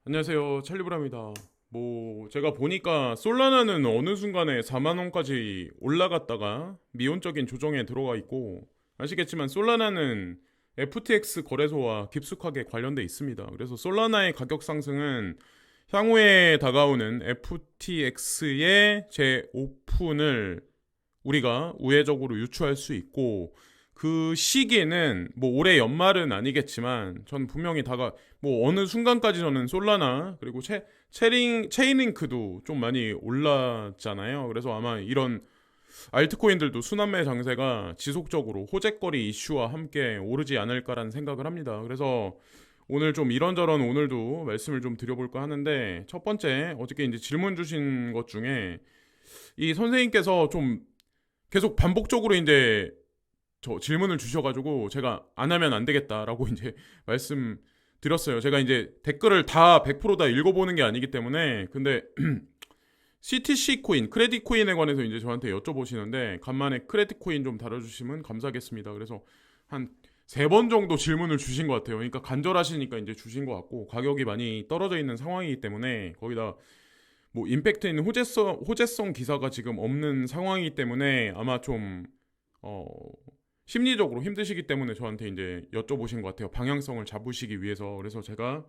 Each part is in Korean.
안녕하세요, 찰리브라입니다. 제가 보니까 솔라나는 어느 순간에 4만 원까지 올라갔다가 미온적인 조정에 들어가 있고, 아시겠지만 솔라나는 FTX 거래소와 깊숙하게 관련돼 있습니다. 그래서 솔라나의 가격 상승은 향후에 다가오는 FTX의 재오픈을 우리가 우회적으로 유추할 수 있고, 그 시기는 올해 연말은 아니겠지만 전 분명히 어느 순간까지 저는 솔라나 그리고 체인링크도 좀 많이 올랐잖아요. 그래서 아마 이런 알트코인들도 순환매 장세가 지속적으로 호재거리 이슈와 함께 오르지 않을까라는 생각을 합니다. 그래서 오늘 좀 이런저런 오늘도 말씀을 좀 드려볼까 하는데, 첫 번째 어저께 이제 질문 주신 것 중에 이 선생님께서 좀 계속 반복적으로 이제 저 질문을 주셔가지고 제가 안 하면 안 되겠다라고 이제 말씀드렸어요. 제가 이제 댓글을 다 100%다 읽어보는 게 아니기 때문에. 근데 CTC 코인, 크레딧 코인에 관해서 이제 저한테 여쭤보시는데, 간만에 크레딧 코인 좀 다뤄주시면 감사하겠습니다. 그래서 한 3번 정도 질문을 주신 것 같아요. 그러니까 간절하시니까 이제 주신 것 같고, 가격이 많이 떨어져 있는 상황이기 때문에 거기다 임팩트 있는 호재성 기사가 지금 없는 상황이기 때문에 아마 좀 어, 심리적으로 힘드시기 때문에 저한테 이제 여쭤보신 것 같아요. 방향성을 잡으시기 위해서. 그래서 제가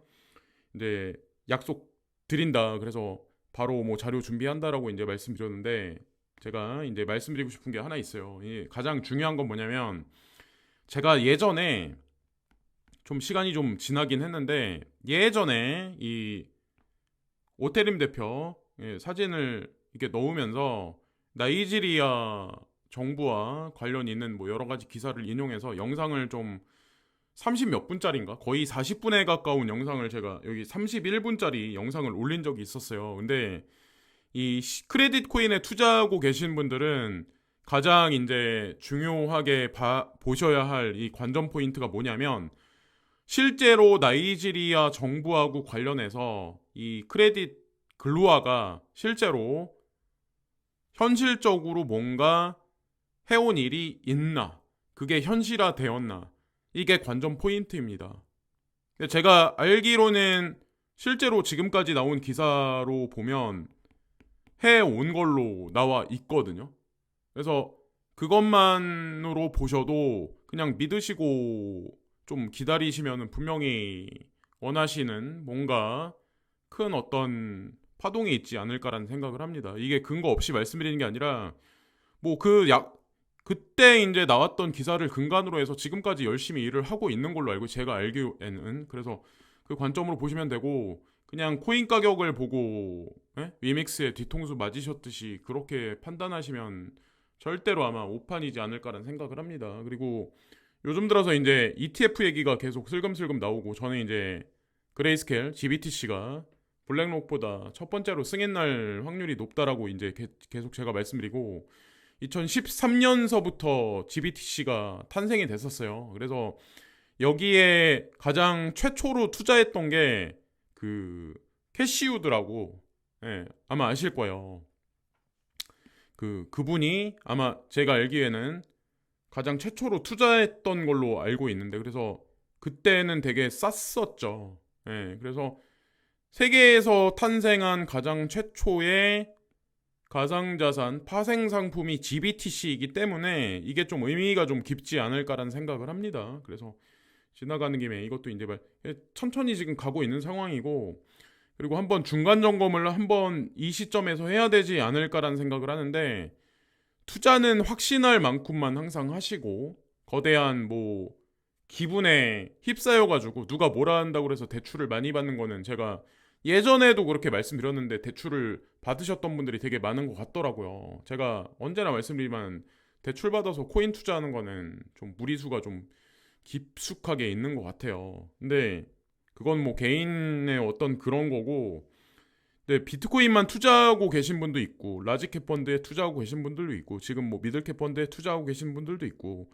이제 약속 드린다. 그래서 바로 자료 준비한다라고 이제 말씀드렸는데, 제가 이제 말씀드리고 싶은 게 하나 있어요. 가장 중요한 건 뭐냐면, 제가 예전에 좀 시간이 좀 지나긴 했는데, 예전에 이 오태림 대표 사진을 이렇게 넣으면서 나이지리아 정부와 관련 있는 여러 가지 기사를 인용해서 영상을 좀 30 몇 분짜리인가 거의 40분에 가까운 영상을 제가 여기 31분짜리 영상을 올린 적이 있었어요. 근데 이 크레딧 코인에 투자하고 계신 분들은 가장 이제 중요하게 보셔야 할 이 관전 포인트가 뭐냐면, 실제로 나이지리아 정부하고 관련해서 이 크레딧 글로아가 실제로 현실적으로 뭔가 해온 일이 있나, 그게 현실화되었나, 이게 관전 포인트입니다. 제가 알기로는 실제로 지금까지 나온 기사로 보면 해온 걸로 나와 있거든요. 그래서 그것만으로 보셔도 그냥 믿으시고 좀 기다리시면 분명히 원하시는 뭔가 큰 어떤 파동이 있지 않을까라는 생각을 합니다. 이게 근거 없이 말씀드리는 게 아니라 그때 이제 나왔던 기사를 근간으로 해서 지금까지 열심히 일을 하고 있는 걸로 알고, 제가 알기에는. 그래서 그 관점으로 보시면 되고, 그냥 코인 가격을 보고 위믹스에 뒤통수 맞으셨듯이 그렇게 판단하시면 절대로 아마 오판이지 않을까라는 생각을 합니다. 그리고 요즘 들어서 이제 ETF 얘기가 계속 슬금슬금 나오고, 저는 이제 그레이스케일 GBTC가 블랙록보다 첫 번째로 승인 날 확률이 높다라고 이제 계속 제가 말씀드리고, 2013년서부터 GBTC가 탄생이 됐었어요. 그래서 여기에 가장 최초로 투자했던 게 그 캐시우드라고, 아마 아실 거예요. 그분이 아마 제가 알기에는 가장 최초로 투자했던 걸로 알고 있는데, 그래서 그때는 되게 쌌었죠. 그래서 세계에서 탄생한 가장 최초의 가상자산 파생 상품이 GBTC이기 때문에 이게 좀 의미가 좀 깊지 않을까라는 생각을 합니다. 그래서 지나가는 김에 이것도 이제 천천히 지금 가고 있는 상황이고, 그리고 한번 중간 점검을 한번 이 시점에서 해야 되지 않을까라는 생각을 하는데, 투자는 확신할 만큼만 항상 하시고, 거대한 기분에 휩싸여가지고 누가 뭐라 한다고 해서 대출을 많이 받는 거는, 제가 예전에도 그렇게 말씀드렸는데 대출을 받으셨던 분들이 되게 많은 것 같더라고요. 제가 언제나 말씀드리지만 대출 받아서 코인 투자하는 거는 좀 무리수가 좀 깊숙하게 있는 것 같아요. 근데 그건 개인의 어떤 그런 거고, 근데 비트코인만 투자하고 계신 분도 있고, 라지캡 펀드에 투자하고 계신 분들도 있고, 지금 미들캡 펀드에 투자하고 계신 분들도 있고,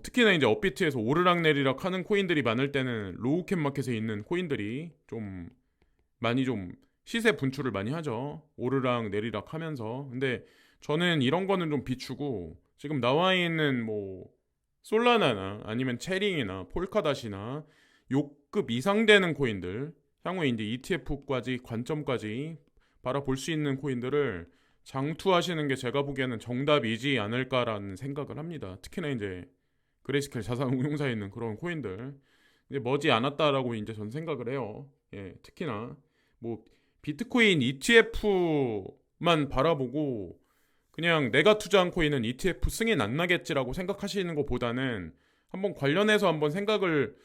특히나 이제 업비트에서 오르락내리락 하는 코인들이 많을 때는 로우캡 마켓에 있는 코인들이 좀 많이 좀 시세 분출을 많이 하죠. 오르락 내리락 하면서. 근데 저는 이런 거는 좀 비추고, 지금 나와 있는 솔라나나 아니면 체링이나 폴카닷이나 요급 이상 되는 코인들, 향후에 이제 ETF까지 관점까지 바라볼 수 있는 코인들을 장투하시는 게 제가 보기에는 정답이지 않을까라는 생각을 합니다. 특히나 이제 그레이스켈 자산운용사에 있는 그런 코인들 이제 머지 않았다라고 이제 전 생각을 해요. 예, 특히나 뭐 비트코인 ETF만 바라보고 그냥 내가 투자한 코인은 ETF 승인 안 나겠지라고 생각하시는 것보다는 한번 관련해서 한번 생각을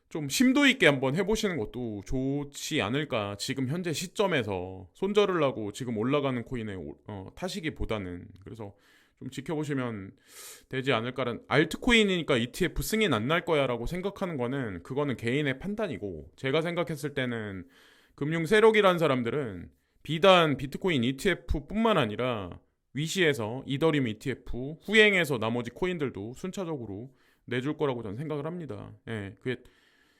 좀 심도 있게 한번 해보시는 것도 좋지 않을까. 지금 현재 시점에서 손절을 하고 지금 올라가는 코인에 타시기보다는. 그래서 좀 지켜보시면 되지 않을까라는. 알트코인이니까 ETF 승인 안 날 거야라고 생각하는 거는 그거는 개인의 판단이고, 제가 생각했을 때는 금융 세력이라는 사람들은 비단 비트코인 ETF뿐만 아니라 위시에서 이더리움 ETF 후행해서 나머지 코인들도 순차적으로 내줄 거라고 저는 생각을 합니다. 예, 그게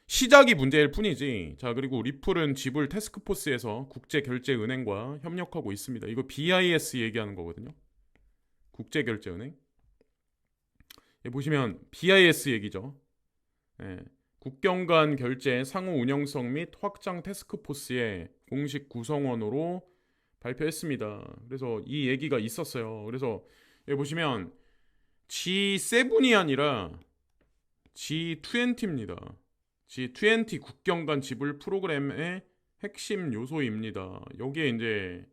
시작이 문제일 뿐이지. 자, 그리고 리플은 지불 태스크포스에서 국제결제은행과 협력하고 있습니다. 이거 BIS 얘기하는 거거든요. 국제결제은행. 예, 보시면 BIS 얘기죠. 예, 국경 간 결제 상호 운영성 및 확장 태스크포스의 공식 구성원으로 발표했습니다. 그래서 이 얘기가 있었어요. 그래서 여기 보시면 G7이 아니라 G20입니다. G20 국경 간 지불 프로그램의 핵심 요소입니다. 여기에 이제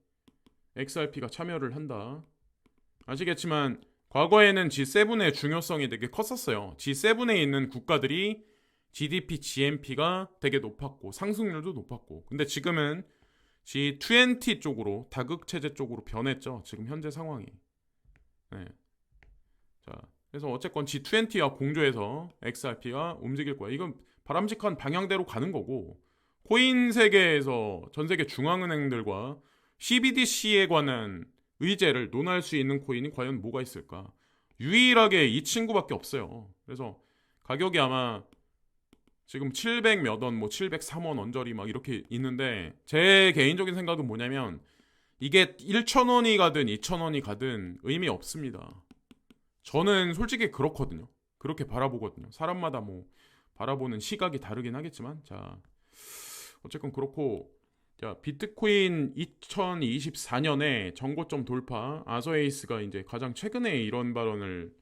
XRP가 참여를 한다. 아시겠지만 과거에는 G7의 중요성이 되게 컸었어요. G7에 있는 국가들이 GDP, GNP가 되게 높았고 상승률도 높았고, 근데 지금은 G20 쪽으로 다극체제 쪽으로 변했죠. 지금 현재 상황이. 네. 자, 그래서 어쨌건 G20와 공조해서 XRP가 움직일 거야. 이건 바람직한 방향대로 가는 거고, 코인 세계에서 전 세계 중앙은행들과 CBDC에 관한 의제를 논할 수 있는 코인이 과연 뭐가 있을까? 유일하게 이 친구밖에 없어요. 그래서 가격이 아마 지금 700 몇 원, 뭐 703원 언저리 막 이렇게 있는데, 제 개인적인 생각은 뭐냐면 이게 1,000원이 가든 2,000원이 가든 의미 없습니다. 저는 솔직히 그렇거든요. 그렇게 바라보거든요. 사람마다 뭐 바라보는 시각이 다르긴 하겠지만, 자, 어쨌건 그렇고, 자, 비트코인 2024년에 정고점 돌파, 아서에이스가 이제 가장 최근에 이런 발언을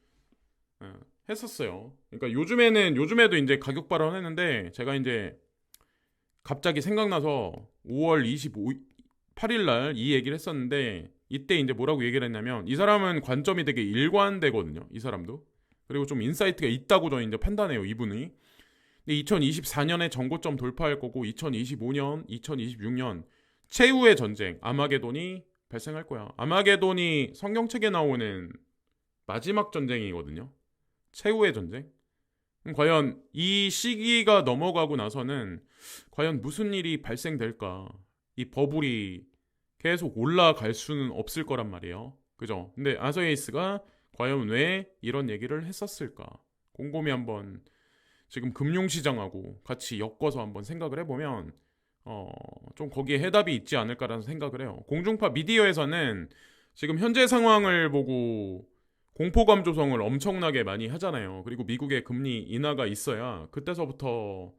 했었어요. 그러니까 요즘에도 이제 가격 발언했는데, 제가 이제 갑자기 생각나서 5월 28일 날 이 얘기를 했었는데, 이때 이제 뭐라고 얘기를 했냐면, 이 사람은 관점이 되게 일관되거든요. 이 사람도. 그리고 좀 인사이트가 있다고 저는 이제 판단해요, 이분이. 근데 2024년에 정고점 돌파할 거고, 2025년, 2026년 최후의 전쟁 아마게돈이 발생할 거야. 아마게돈이 성경책에 나오는 마지막 전쟁이거든요. 최후의 전쟁. 과연 이 시기가 넘어가고 나서는 과연 무슨 일이 발생될까? 이 버블이 계속 올라갈 수는 없을 거란 말이에요. 그죠? 근데 아서에이스가 과연 왜 이런 얘기를 했었을까? 곰곰이 한번 지금 금융시장하고 같이 엮어서 한번 생각을 해보면 좀 거기에 해답이 있지 않을까라는 생각을 해요. 공중파 미디어에서는 지금 현재 상황을 보고 공포감 조성을 엄청나게 많이 하잖아요. 그리고 미국의 금리 인하가 있어야 그때서부터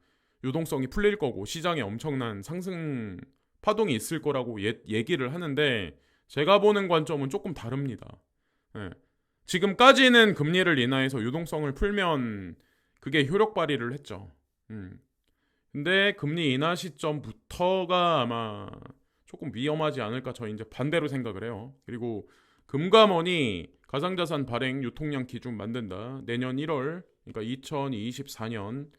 유동성이 풀릴 거고 시장에 엄청난 상승 파동이 있을 거라고 얘기를 하는데, 제가 보는 관점은 조금 다릅니다. 예. 지금까지는 금리를 인하해서 유동성을 풀면 그게 효력 발휘를 했죠. 근데 금리 인하 시점부터가 아마 조금 위험하지 않을까, 저 이제 반대로 생각을 해요. 그리고 금감원이 가상자산 발행 유통량 기준 만든다. 내년 1월, 그러니까 2024년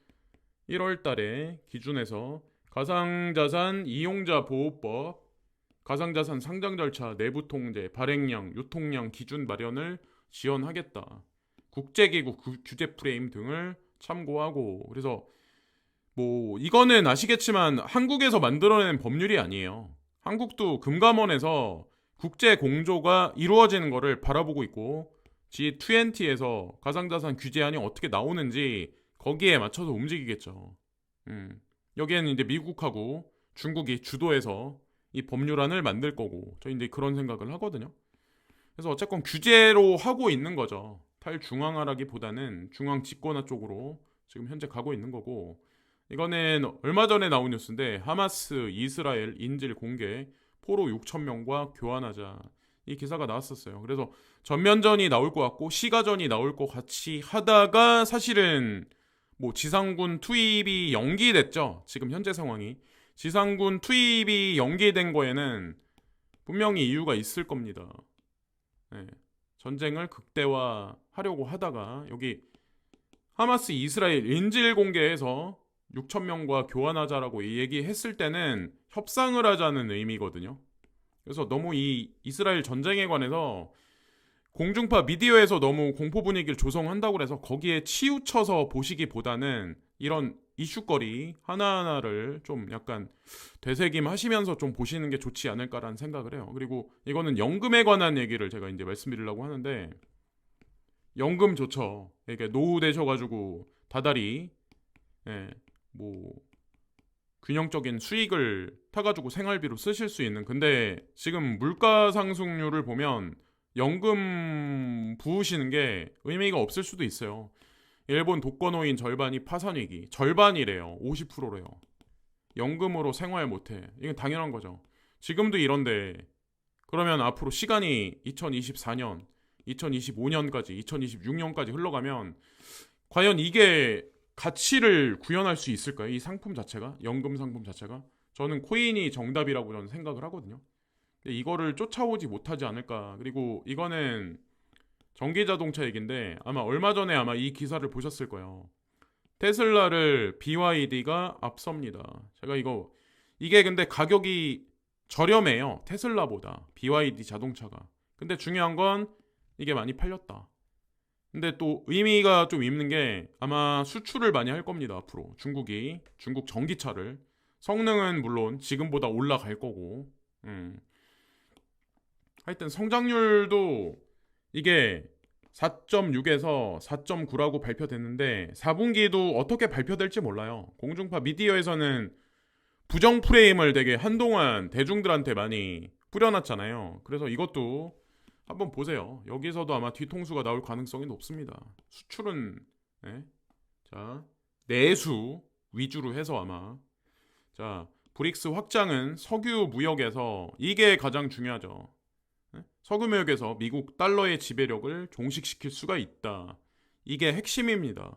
1월 달에 기준해서 가상자산 이용자 보호법, 가상자산 상장 절차, 내부 통제, 발행량, 유통량 기준 마련을 지원하겠다. 국제기구 규제 프레임 등을 참고하고. 그래서 뭐 이거는 아시겠지만 한국에서 만들어낸 법률이 아니에요. 한국도 금감원에서 국제 공조가 이루어지는 거를 바라보고 있고, G20에서 가상자산 규제안이 어떻게 나오는지 거기에 맞춰서 움직이겠죠. 여기에는 이제 미국하고 중국이 주도해서 이 법률안을 만들 거고, 저 이제 그런 생각을 하거든요. 그래서 어쨌건 규제로 하고 있는 거죠. 탈중앙화라기보다는 중앙 집권화 쪽으로 지금 현재 가고 있는 거고, 이거는 얼마 전에 나온 뉴스인데 하마스 이스라엘 인질 공개 포로 6천 명과 교환하자 이 기사가 나왔었어요. 그래서 전면전이 나올 것 같고 시가전이 나올 것 같이 하다가 사실은 뭐 지상군 투입이 연기됐죠. 지금 현재 상황이 지상군 투입이 연기된 거에는 분명히 이유가 있을 겁니다. 네. 전쟁을 극대화하려고 하다가 여기 하마스 이스라엘 인질 공개해서 6천 명과 교환하자라고 얘기했을 때는 협상을 하자는 의미거든요. 그래서 너무 이 이스라엘 전쟁에 관해서 공중파 미디어에서 너무 공포 분위기를 조성한다고 해서 거기에 치우쳐서 보시기보다는 이런 이슈거리 하나하나를 좀 약간 되새김하시면서 좀 보시는 게 좋지 않을까라는 생각을 해요. 그리고 이거는 연금에 관한 얘기를 제가 이제 말씀드리려고 하는데 연금 좋죠. 이게 노후 되셔가지고 다달이 뭐 균형적인 수익을 타가지고 생활비로 쓰실 수 있는. 근데 지금 물가 상승률을 보면 연금 부으시는 게 의미가 없을 수도 있어요. 일본 독거노인 절반이 파산위기. 절반이래요. 50%래요. 연금으로 생활 못해. 이건 당연한 거죠. 지금도 이런데 그러면 앞으로 시간이 2024년, 2025년까지, 2026년까지 흘러가면 과연 이게 가치를 구현할 수 있을까요? 이 상품 자체가? 연금 상품 자체가? 저는 코인이 정답이라고 저는 생각을 하거든요. 근데 이거를 쫓아오지 못하지 않을까. 그리고 이거는 전기자동차 얘기인데 아마 얼마 전에 아마 이 기사를 보셨을 거예요. 테슬라를 BYD가 앞섭니다. 제가 이게 근데 가격이 저렴해요. 테슬라보다 BYD 자동차가. 근데 중요한 건 이게 많이 팔렸다. 근데 또 의미가 좀 있는 게 아마 수출을 많이 할 겁니다. 앞으로 중국 전기차를 성능은 물론 지금보다 올라갈 거고 하여튼 성장률도 이게 4.6에서 4.9라고 발표됐는데 4분기도 어떻게 발표될지 몰라요. 공중파 미디어에서는 부정 프레임을 되게 한동안 대중들한테 많이 뿌려놨잖아요. 그래서 이것도 한번 보세요. 여기서도 아마 뒤통수가 나올 가능성이 높습니다. 수출은 자 내수 위주로 해서 아마 자 브릭스 확장은 석유 무역에서 이게 가장 중요하죠. 석유 무역에서 미국 달러의 지배력을 종식시킬 수가 있다. 이게 핵심입니다.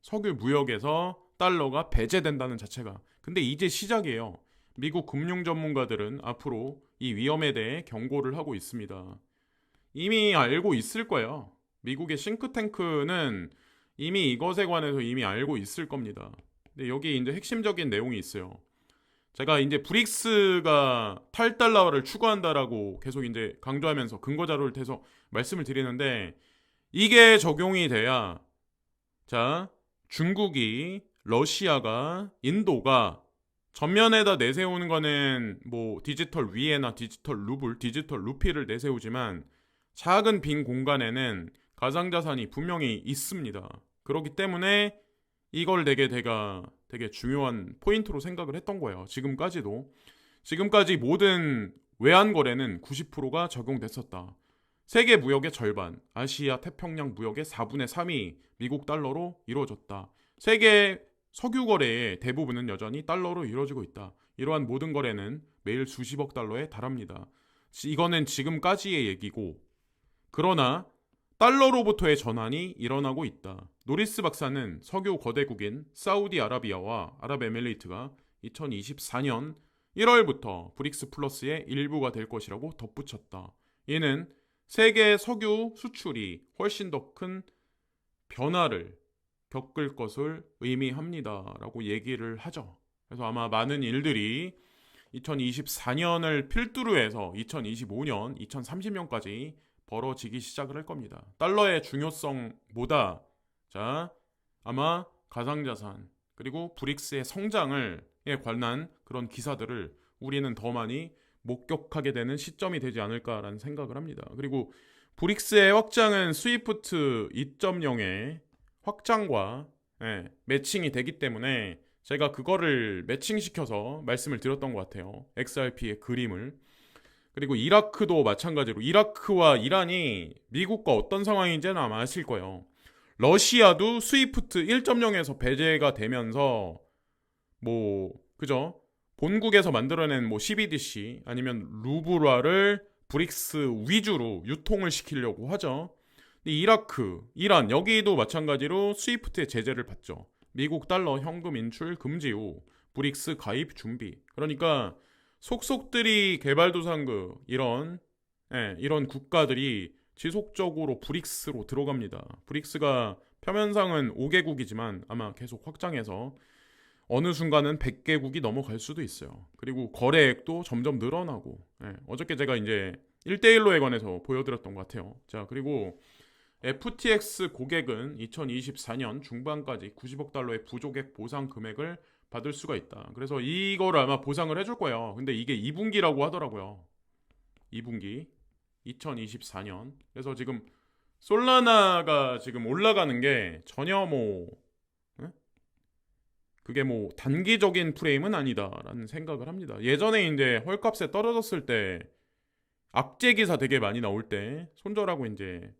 석유 무역에서 달러가 배제된다는 자체가. 근데 이제 시작이에요. 미국 금융 전문가들은 앞으로 이 위험에 대해 경고를 하고 있습니다. 이미 알고 있을 거예요. 미국의 싱크탱크는 이미 이것에 관해서 이미 알고 있을 겁니다. 근데 여기 이제 핵심적인 내용이 있어요. 제가 이제 브릭스가 탈달러화를 추구한다라고 계속 이제 강조하면서 근거 자료를 대서 말씀을 드리는데 이게 적용이 돼야 자 중국이 러시아가 인도가 전면에다 내세우는 거는 뭐 디지털 위에나 디지털 루블, 디지털 루피를 내세우지만 작은 빈 공간에는 가상자산이 분명히 있습니다. 그렇기 때문에 이걸 되게 중요한 포인트로 생각을 했던 거예요. 지금까지 모든 외환 거래는 90%가 적용됐었다. 세계 무역의 절반, 아시아 태평양 무역의 4분의 3이 미국 달러로 이루어졌다. 세계 석유 거래의 대부분은 여전히 달러로 이루어지고 있다. 이러한 모든 거래는 매일 수십억 달러에 달합니다. 이거는 지금까지의 얘기고 그러나 달러로부터의 전환이 일어나고 있다. 노리스 박사는 석유 거대국인 사우디아라비아와 아랍에미레이트가 2024년 1월부터 브릭스 플러스의 일부가 될 것이라고 덧붙였다. 이는 세계 석유 수출이 훨씬 더 큰 변화를 겪을 것을 의미합니다. 라고 얘기를 하죠. 그래서 아마 많은 일들이 2024년을 필두로 해서 2025년, 2030년까지 벌어지기 시작을 할 겁니다. 달러의 중요성보다 아마 가상자산 그리고 브릭스의 성장에 관한 그런 기사들을 우리는 더 많이 목격하게 되는 시점이 되지 않을까라는 생각을 합니다. 그리고 브릭스의 확장은 스위프트 2.0의 확장과 매칭이 되기 때문에 제가 그거를 매칭시켜서 말씀을 드렸던 것 같아요. XRP의 그림을. 그리고 이라크도 마찬가지로 이라크와 이란이 미국과 어떤 상황인지는 아마 아실 거예요. 러시아도 스위프트 1.0에서 배제가 되면서 뭐 그죠? 본국에서 만들어낸 뭐 CBDC 아니면 루블화를 브릭스 위주로 유통을 시키려고 하죠. 근데 이라크, 이란 여기도 마찬가지로 스위프트의 제재를 받죠. 미국 달러 현금 인출 금지 후 브릭스 가입 준비. 그러니까 속속들이 개발도상국 이런 국가들이 지속적으로 브릭스로 들어갑니다. 브릭스가 표면상은 5개국이지만 아마 계속 확장해서 어느 순간은 100개국이 넘어갈 수도 있어요. 그리고 거래액도 점점 늘어나고 어저께 제가 이제 1대1로에 관해서 보여드렸던 것 같아요. 자, 그리고 FTX 고객은 2024년 중반까지 90억 달러의 부조객 보상 금액을 받을 수가 있다. 그래서 이걸 아마 보상을 해줄 거예요. 근데 이게 2분기라고 하더라고요. 2분기 2024년. 그래서 지금 솔라나가 지금 올라가는 게 전혀 그게 뭐 단기적인 프레임은 아니다라는 생각을 합니다. 예전에 이제 헐값에 떨어졌을 때 악재 기사 되게 많이 나올 때 손절하고 이제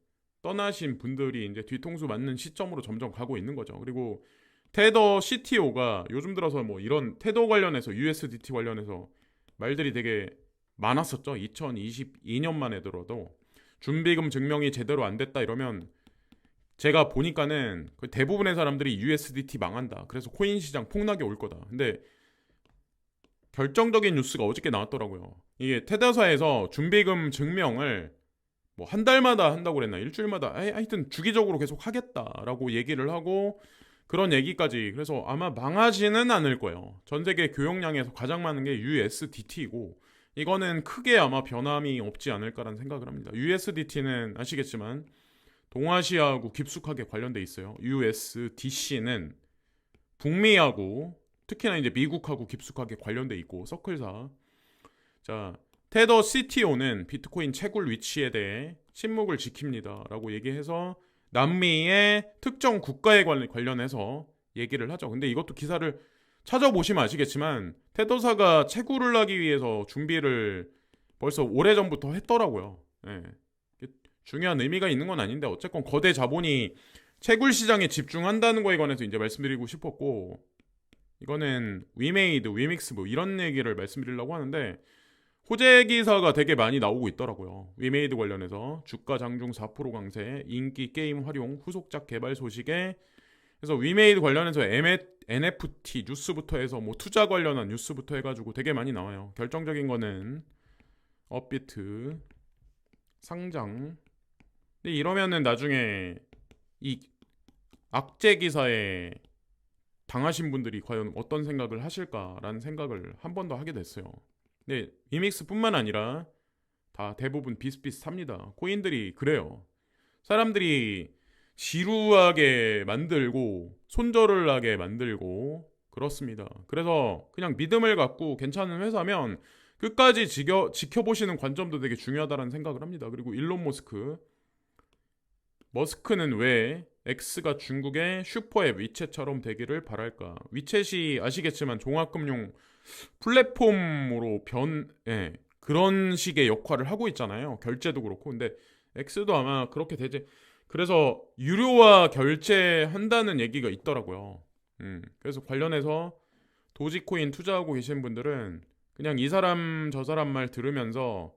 떠나신 분들이 이제 뒤통수 맞는 시점으로 점점 가고 있는 거죠. 그리고 테더 CTO가 요즘 들어서 뭐 이런 테더 관련해서 USDT 관련해서 말들이 되게 많았었죠. 2022년만 해더라도 준비금 증명이 제대로 안 됐다 이러면 제가 보니까는 대부분의 사람들이 USDT 망한다. 그래서 코인 시장 폭락이 올 거다. 근데 결정적인 뉴스가 어저께 나왔더라고요. 이게 테더사에서 준비금 증명을 뭐 한 달마다 한다고 그랬나 일주일마다 하여튼 주기적으로 계속 하겠다라고 얘기를 하고 그런 얘기까지. 그래서 아마 망하지는 않을 거예요. 전 세계 교역량에서 가장 많은 게 USDT이고 이거는 크게 아마 변함이 없지 않을까라는 생각을 합니다. USDT는 아시겠지만 동아시아하고 깊숙하게 관련돼 있어요. USDC는 북미하고 특히나 이제 미국하고 깊숙하게 관련돼 있고 서클사. 자, 테더 CTO는 비트코인 채굴 위치에 대해 침묵을 지킵니다라고 얘기해서 남미의 특정 국가에 관련해서 얘기를 하죠. 근데 이것도 기사를 찾아보시면 아시겠지만 테더사가 채굴을 하기 위해서 준비를 벌써 오래전부터 했더라고요. 중요한 의미가 있는 건 아닌데 어쨌건 거대 자본이 채굴 시장에 집중한다는 거에 관해서 이제 말씀드리고 싶었고 이거는 위메이드, 위믹스 뭐 이런 얘기를 말씀드리려고 하는데 호재 기사가 되게 많이 나오고 있더라고요. 위메이드 관련해서 주가 장중 4% 강세, 인기 게임 활용, 후속작 개발 소식에 그래서 위메이드 관련해서 NFT 뉴스부터 해서 뭐 투자 관련한 뉴스부터 해가지고 되게 많이 나와요. 결정적인 거는 업비트 상장. 근데 이러면은 나중에 이 악재 기사에 당하신 분들이 과연 어떤 생각을 하실까라는 생각을 한 번 더 하게 됐어요. 근데 위믹스뿐만 아니라 다 대부분 비슷비슷합니다. 코인들이 그래요. 사람들이 지루하게 만들고 손절을 하게 만들고 그렇습니다. 그래서 그냥 믿음을 갖고 괜찮은 회사면 끝까지 지켜보시는 관점도 되게 중요하다는 생각을 합니다. 그리고 일론 머스크는 왜 X가 중국의 슈퍼앱 위챗처럼 되기를 바랄까? 위챗이 아시겠지만 종합금융 플랫폼으로 그런 식의 역할을 하고 있잖아요. 결제도 그렇고. 근데 X도 아마 그렇게 되지. 그래서 유료화 결제한다는 얘기가 있더라고요. 그래서 관련해서 도지코인 투자하고 계신 분들은 그냥 이 사람 저 사람 말 들으면서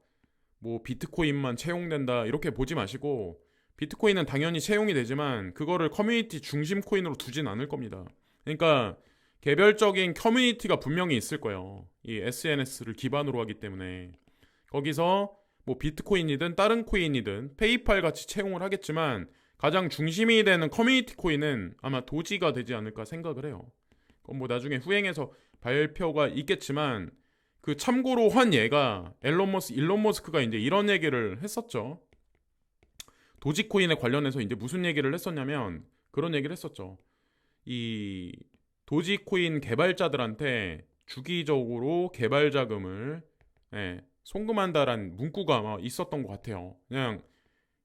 뭐 비트코인만 채용된다 이렇게 보지 마시고 비트코인은 당연히 채용이 되지만 그거를 커뮤니티 중심 코인으로 두진 않을 겁니다. 그러니까 개별적인 커뮤니티가 분명히 있을 거예요. 이 SNS를 기반으로 하기 때문에 거기서 뭐 비트코인이든 다른 코인이든 페이팔 같이 채용을 하겠지만 가장 중심이 되는 커뮤니티 코인은 아마 도지가 되지 않을까 생각을 해요. 그건 뭐 나중에 후행해서 발표가 있겠지만 그 참고로 한 예가 일론 머스크가 이제 이런 얘기를 했었죠. 도지코인에 관련해서 이제 무슨 얘기를 했었냐면 그런 얘기를 했었죠. 이 도지코인 개발자들한테 주기적으로 개발 자금을 송금한다라는 문구가 아마 있었던 것 같아요. 그냥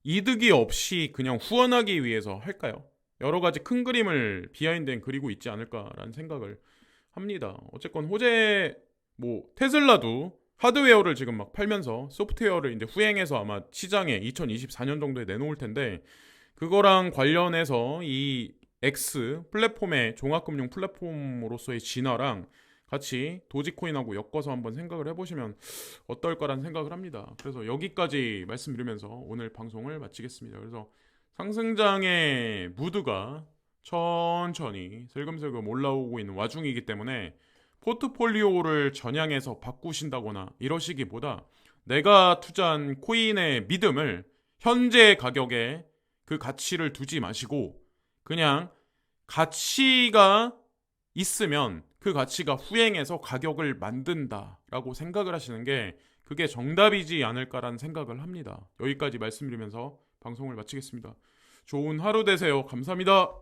이득이 없이 그냥 후원하기 위해서 할까요? 여러 가지 큰 그림을 비하인드엔 그리고 있지 않을까라는 생각을 합니다. 어쨌건 호재 뭐 테슬라도 하드웨어를 지금 막 팔면서 소프트웨어를 이제 후행해서 아마 시장에 2024년 정도에 내놓을 텐데 그거랑 관련해서 이 X 플랫폼의 종합금융 플랫폼으로서의 진화랑 같이 도지코인하고 엮어서 한번 생각을 해보시면 어떨까라는 생각을 합니다. 그래서 여기까지 말씀드리면서 오늘 방송을 마치겠습니다. 그래서 상승장의 무드가 천천히 슬금슬금 올라오고 있는 와중이기 때문에 포트폴리오를 전향해서 바꾸신다거나 이러시기보다 내가 투자한 코인의 믿음을 현재 가격에 그 가치를 두지 마시고 그냥 가치가 있으면 그 가치가 후행해서 가격을 만든다라고 생각을 하시는 게 그게 정답이지 않을까라는 생각을 합니다. 여기까지 말씀드리면서 방송을 마치겠습니다. 좋은 하루 되세요. 감사합니다.